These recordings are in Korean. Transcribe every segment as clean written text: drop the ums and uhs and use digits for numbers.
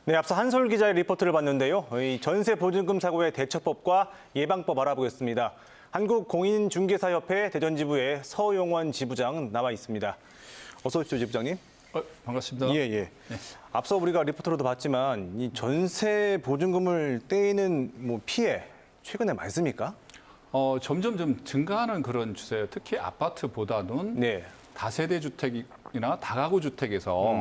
네, 앞서 한솔 기자의 리포트를 봤는데요. 이 전세 보증금 사고의 대처법과 예방법 알아보겠습니다. 한국공인중개사협회 대전지부의 서용원 지부장 나와 있습니다. 어서 오십시오, 지부장님. 반갑습니다. 예. 네. 앞서 우리가 리포트로도 봤지만 이 전세 보증금을 떼이는 피해 최근에 많습니까? 점점 좀 증가하는 그런 추세예요. 특히 아파트보다는 네. 다세대 주택이나 다가구 주택에서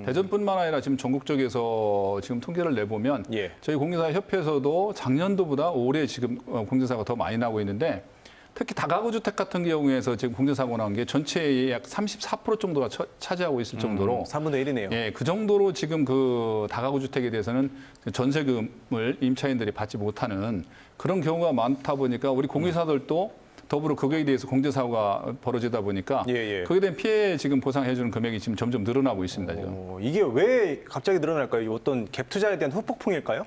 대전뿐만 아니라 지금 전국적에서 지금 통계를 내보면 저희 공인사 협회에서도 작년도보다 올해 지금 공제사고가 더 많이 나고 있는데 특히 다가구 주택 같은 경우에서 지금 공제사고 나온 게 전체의 약 34% 정도가 차지하고 있을 정도로 3분의 1이네요. 예, 그 정도로 지금 그 다가구 주택에 대해서는 전세금을 임차인들이 받지 못하는 그런 경우가 많다 보니까 우리 공인사들도 더불어 그거에 대해서 공제사고가 벌어지다 보니까 거기에 대한 피해 지금 보상해주는 금액이 지금 점점 늘어나고 있습니다. 지금. 이게 왜 갑자기 늘어날까요? 어떤 갭 투자에 대한 후폭풍일까요?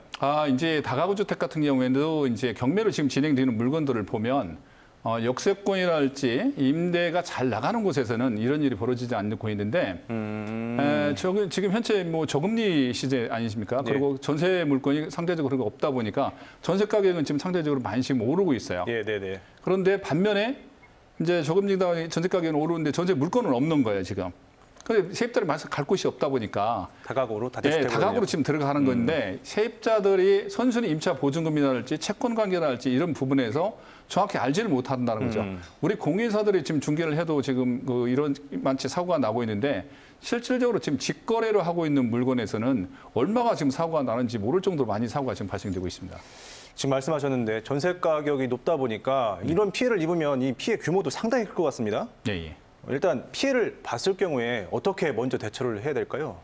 이제 다가구 주택 같은 경우에도 이제 경매로 지금 진행되는 물건들을 보면 역세권이랄지 임대가 잘 나가는 곳에서는 이런 일이 벌어지지 않고 있는데 지금 현재 뭐 저금리 시대 아니십니까? 네. 그리고 전세 물건이 상대적으로 없다 보니까 전세 가격은 지금 상대적으로 많이 지금 오르고 있어요. 네. 그런데 반면에 이제 저금리다 전세 가격은 오르는데 전세 물건은 없는 거예요 지금. 근데 세입자들이 많이 갈 곳이 없다 보니까 다가구로 다가구로 지금 들어가는 건데 세입자들이 선순위 임차 보증금이랄지 채권 관계랄지 이런 부분에서 정확히 알지를 못한다는 거죠. 우리 공인사들이 지금 중개를 해도 지금 이런 많지 사고가 나고 있는데 실질적으로 지금 직거래로 하고 있는 물건에서는 얼마가 지금 사고가 나는지 모를 정도로 많이 사고가 지금 발생되고 있습니다. 지금 말씀하셨는데 전세 가격이 높다 보니까 이런 피해를 입으면 이 피해 규모도 상당히 클 것 같습니다. 예. 일단 피해를 봤을 경우에 어떻게 먼저 대처를 해야 될까요?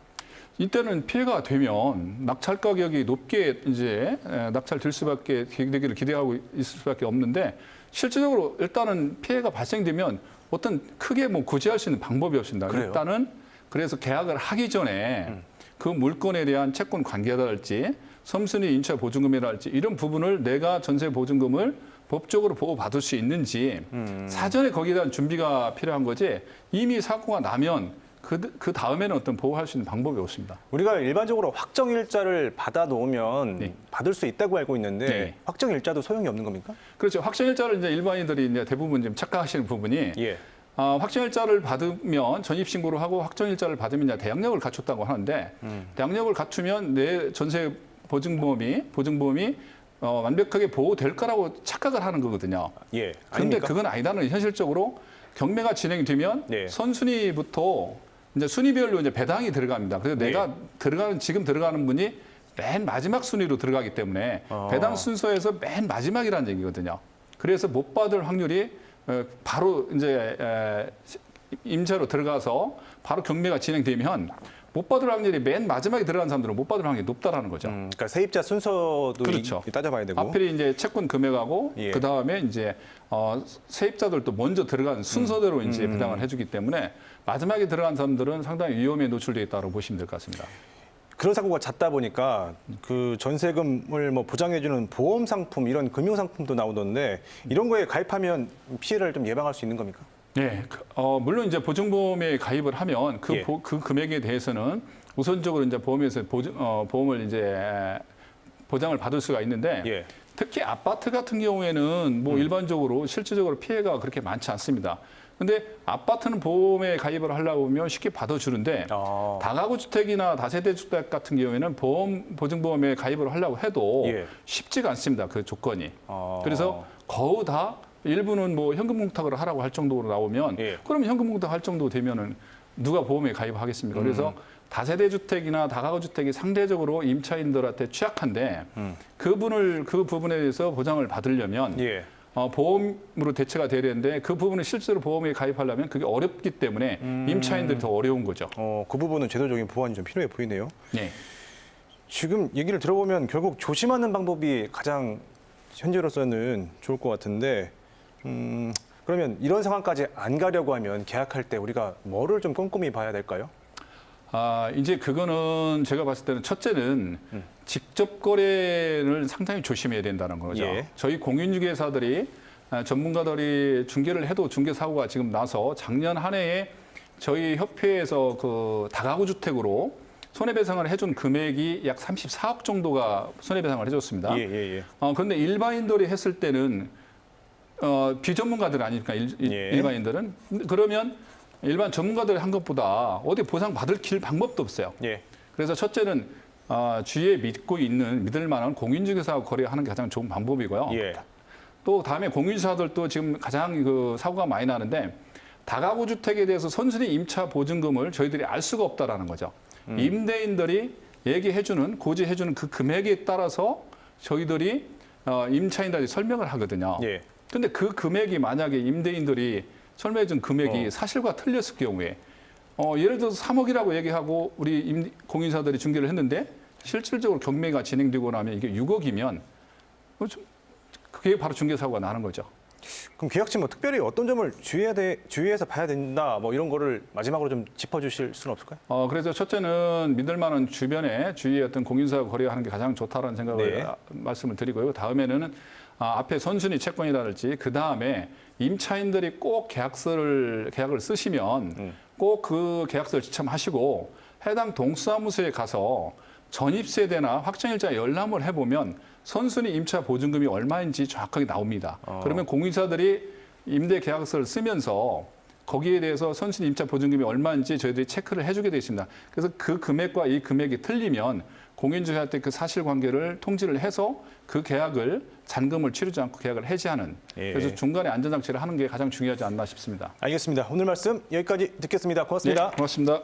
이때는 피해가 되면 낙찰 가격이 높게 이제 낙찰될 수밖에 되기를 기대하고 있을 수밖에 없는데 실질적으로 일단은 피해가 발생되면 어떤 크게 뭐 구제할 수 있는 방법이 없습니다. 그래요? 일단은 그래서 계약을 하기 전에 그 물건에 대한 채권 관계랄지 섬순위 임차 보증금이랄지 이런 부분을 내가 전세 보증금을 법적으로 보호받을 수 있는지 사전에 거기에 대한 준비가 필요한 거지 이미 사고가 나면 그 다음에는 어떤 보호할 수 있는 방법이 없습니다. 우리가 일반적으로 확정일자를 받아 놓으면 받을 수 있다고 알고 있는데 확정일자도 소용이 없는 겁니까? 그렇죠. 확정일자를 이제 일반인들이 이제 대부분 좀 착각하시는 부분이 확정일자를 받으면 전입신고를 하고 확정일자를 받으면 이제 대항력을 갖췄다고 하는데 대항력을 갖추면 내 전세 보증보험이 완벽하게 보호될 거라고 착각을 하는 거거든요. 그런데 그건 아니다는 현실적으로 경매가 진행되면 선순위부터 이제 순위별로 이제 배당이 들어갑니다. 그래서 내가 지금 들어가는 분이 맨 마지막 순위로 들어가기 때문에 배당 순서에서 맨 마지막이라는 얘기거든요. 그래서 못 받을 확률이 바로 이제 임차로 들어가서 바로 경매가 진행되면 못 받을 확률이 맨 마지막에 들어간 사람들은 못 받을 확률이 높다라는 거죠. 그러니까 세입자 순서도 그렇죠. 따져봐야 되고. 하필이 이제 채권 금액하고 그 다음에 이제 세입자들도 먼저 들어간 순서대로 이제 배당을 해주기 때문에 마지막에 들어간 사람들은 상당히 위험에 노출돼 있다고 보시면 될 것 같습니다. 그런 사고가 잦다 보니까 그 전세금을 뭐 보장해주는 보험 상품 이런 금융 상품도 나오던데 이런 거에 가입하면 피해를 좀 예방할 수 있는 겁니까? 네, 물론 이제 보증보험에 가입을 하면 그 금액에 대해서는 우선적으로 이제 보험에서 보험을 이제 보장을 받을 수가 있는데 특히 아파트 같은 경우에는 뭐 일반적으로 실질적으로 피해가 그렇게 많지 않습니다. 근데 아파트는 보험에 가입을 하려고 하면 쉽게 받아주는데 다가구 주택이나 다세대 주택 같은 경우에는 보증보험에 가입을 하려고 해도 쉽지가 않습니다. 그 조건이. 그래서 거의 다 일부는 뭐 현금 공탁을 하라고 할 정도로 나오면 그럼 현금 공탁할 정도 되면은 누가 보험에 가입하겠습니까? 그래서 다세대 주택이나 다가구 주택이 상대적으로 임차인들한테 취약한데 그 부분에 대해서 보장을 받으려면 보험으로 대체가 돼야 되는데 그 부분을 실제로 보험에 가입하려면 그게 어렵기 때문에 임차인들이 더 어려운 거죠. 그 부분은 제도적인 보완이 좀 필요해 보이네요. 지금 얘기를 들어보면 결국 조심하는 방법이 가장 현재로서는 좋을 것 같은데 그러면 이런 상황까지 안 가려고 하면 계약할 때 우리가 뭐를 좀 꼼꼼히 봐야 될까요? 이제 그거는 제가 봤을 때는 첫째는 직접 거래를 상당히 조심해야 된다는 거죠. 저희 공인중개사들이 전문가들이 중개를 해도 중개 사고가 지금 나서 작년 한 해에 저희 협회에서 그 다가구 주택으로 손해배상을 해준 금액이 약 34억 정도가 손해배상을 해줬습니다. 그런데 일반인들이 했을 때는 비전문가들 아닙니까? 일반인들은. 그러면 일반 전문가들이 한 것보다 어디 보상받을 방법도 없어요. 그래서 첫째는 주위에 믿을 만한 공인중개사하고 거래하는 게 가장 좋은 방법이고요. 또 다음에 공인중개사들도 지금 가장 그 사고가 많이 나는데 다가구 주택에 대해서 선순위 임차 보증금을 저희들이 알 수가 없다라는 거죠. 임대인들이 얘기해주는 고지해주는 그 금액에 따라서 저희들이 임차인들이 설명을 하거든요. 근데 그 금액이 만약에 임대인들이 설명해준 금액이 사실과 틀렸을 경우에 예를 들어서 3억이라고 얘기하고 우리 공인사들이 중개를 했는데 실질적으로 경매가 진행되고 나면 이게 6억이면 그게 바로 중개사고가 나는 거죠. 그럼 계약직 뭐 특별히 어떤 점을 주의해서 봐야 된다 뭐 이런 거를 마지막으로 좀 짚어주실 수는 없을까요? 그래서 첫째는 믿을 만한 주위에 어떤 공인사 거래하는 게 가장 좋다라는 생각을 말씀을 드리고요. 다음에는 앞에 선순위 채권이라든지 그 다음에 임차인들이 꼭 계약을 쓰시면 꼭 그 계약서를 지참하시고 해당 동사무소에 가서 전입세대나 확정일자 열람을 해보면 선순위 임차 보증금이 얼마인지 정확하게 나옵니다. 그러면 공인사들이 임대 계약서를 쓰면서 거기에 대해서 선순위 임차 보증금이 얼마인지 저희들이 체크를 해주게 되어 있습니다. 그래서 그 금액과 이 금액이 틀리면 공인중개사한테 그 사실관계를 통지를 해서 그 계약을 잔금을 치르지 않고 계약을 해지하는 그래서 중간에 안전장치를 하는 게 가장 중요하지 않나 싶습니다. 알겠습니다. 오늘 말씀 여기까지 듣겠습니다. 고맙습니다. 네, 고맙습니다.